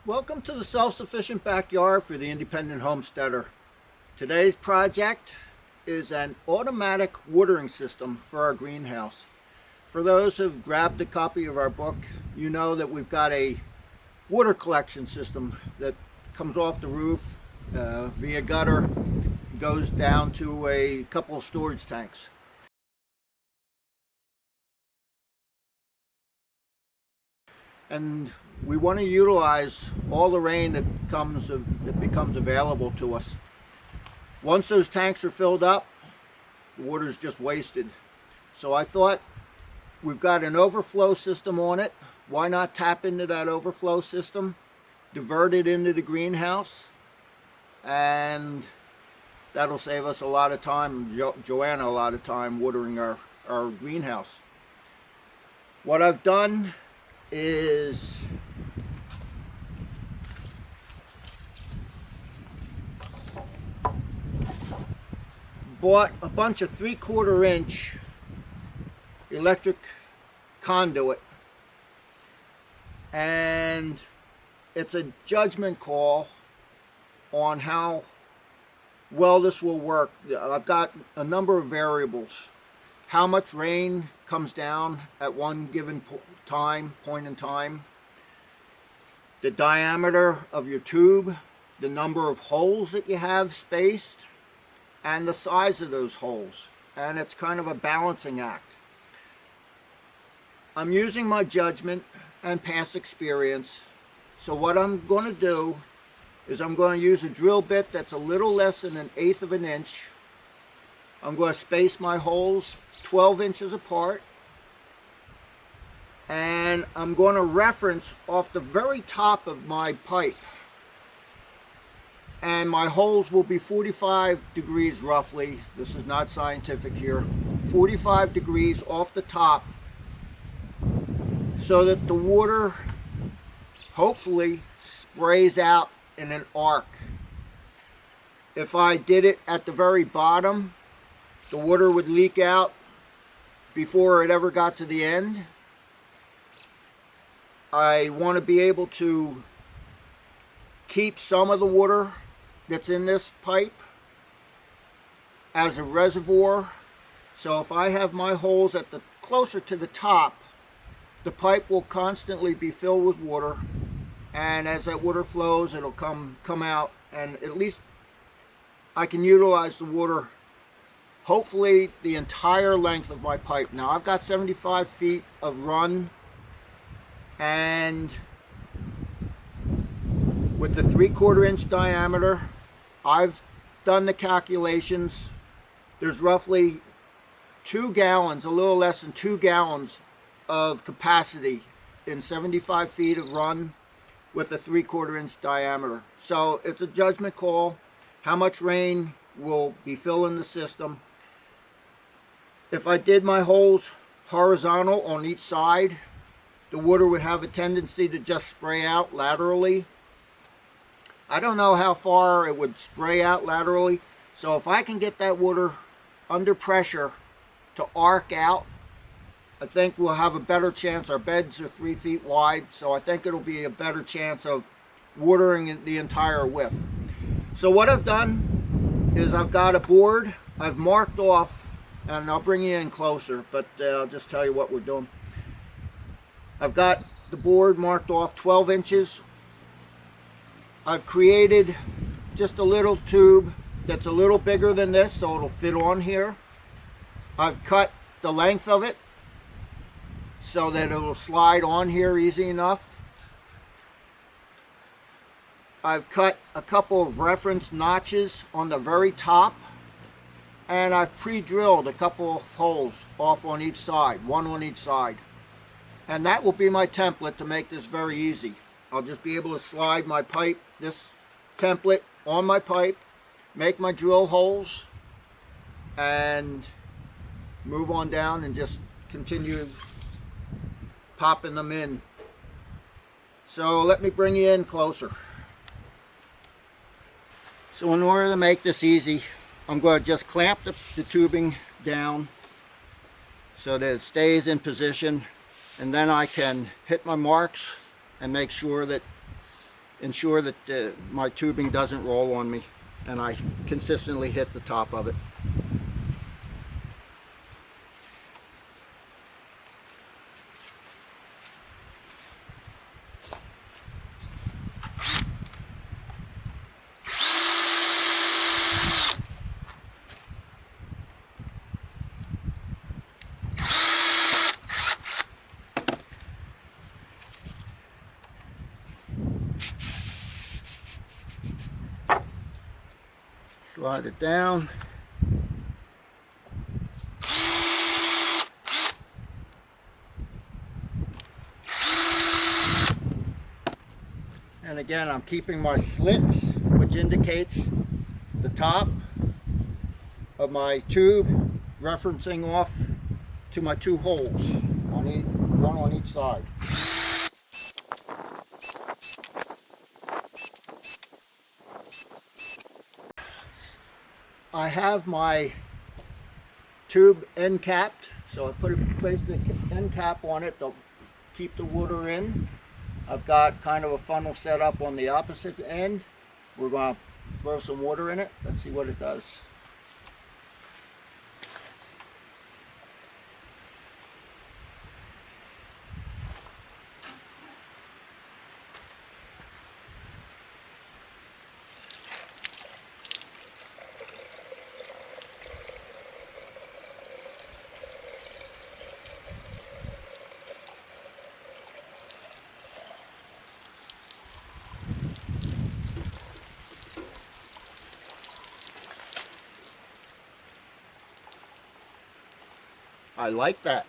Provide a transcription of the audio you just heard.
Welcome to the self-sufficient backyard for the independent homesteader. Today's project is an automatic watering system for our greenhouse. For those who've grabbed a copy of our book, you know that we've got a water collection system that comes off the roof via gutter, goes down to a couple of storage tanks. And we want to utilize all the rain that becomes available to us. Once those tanks are filled up, the water is just wasted. So I thought, we've got an overflow system on it. Why not tap into that overflow system, divert it into the greenhouse, and that'll save us a lot of time, Joanna a lot of time watering our greenhouse. What I've done is bought a bunch of 3/4 inch electric conduit, and it's a judgment call on how well this will work. I've got a number of variables. How much rain comes down at one given point in time, the diameter of your tube, the number of holes that you have spaced, and the size of those holes. And it's kind of a balancing act. I'm using my judgment and past experience. So what I'm going to do is I'm going to use a drill bit that's a little less than 1/8 of an inch. I'm going to space my holes 12 inches apart, and I'm going to reference off the very top of my pipe, and my holes will be 45 degrees roughly. This is not scientific here. 45 degrees off the top, so that the water hopefully sprays out in an arc. If I did it at the very bottom, the water would leak out before it ever got to the end. I want to be able to keep some of the water that's in this pipe as a reservoir. So if I have my holes at the closer to the top, the pipe will constantly be filled with water, and as that water flows, it'll come out, and at least I can utilize the water hopefully the entire length of my pipe. Now I've got 75 feet of run, and with the 3/4 inch diameter, I've done the calculations. There's roughly 2 gallons, a little less than 2 gallons of capacity in 75 feet of run with a 3/4 inch diameter. So it's a judgment call how much rain will be filling the system. If I did my holes horizontal on each side, the water would have a tendency to just spray out laterally. I don't know how far it would spray out laterally, so if I can get that water under pressure to arc out, I think we'll have a better chance. Our beds are 3 feet wide, so I think it'll be a better chance of watering the entire width. So what I've done is I've got a board I've marked off, and I'll bring you in closer, but I'll just tell you what we're doing. I've got the board marked off 12 inches. I've created just a little tube that's a little bigger than this, so it'll fit on here. I've cut the length of it so that it'll slide on here easy enough. I've cut a couple of reference notches on the very top, and I've pre-drilled a couple of holes off on each side, one on each side. And that will be my template to make this very easy. I'll just be able to slide my pipe, this template, on my pipe, make my drill holes, and move on down and just continue popping them in. So let me bring you in closer. So in order to make this easy, I'm going to just clamp the tubing down so that it stays in position, and then I can hit my marks and make sure that ensure that my tubing doesn't roll on me and I consistently hit the top of it. Slide it down. And again, I'm keeping my slits, which indicates the top of my tube referencing off to my 2 holes, one on each side. I have my tube end capped, so I placed the end cap on it to keep the water in. I've got kind of a funnel set up on the opposite end. We're going to throw some water in it. Let's see what it does. I like that.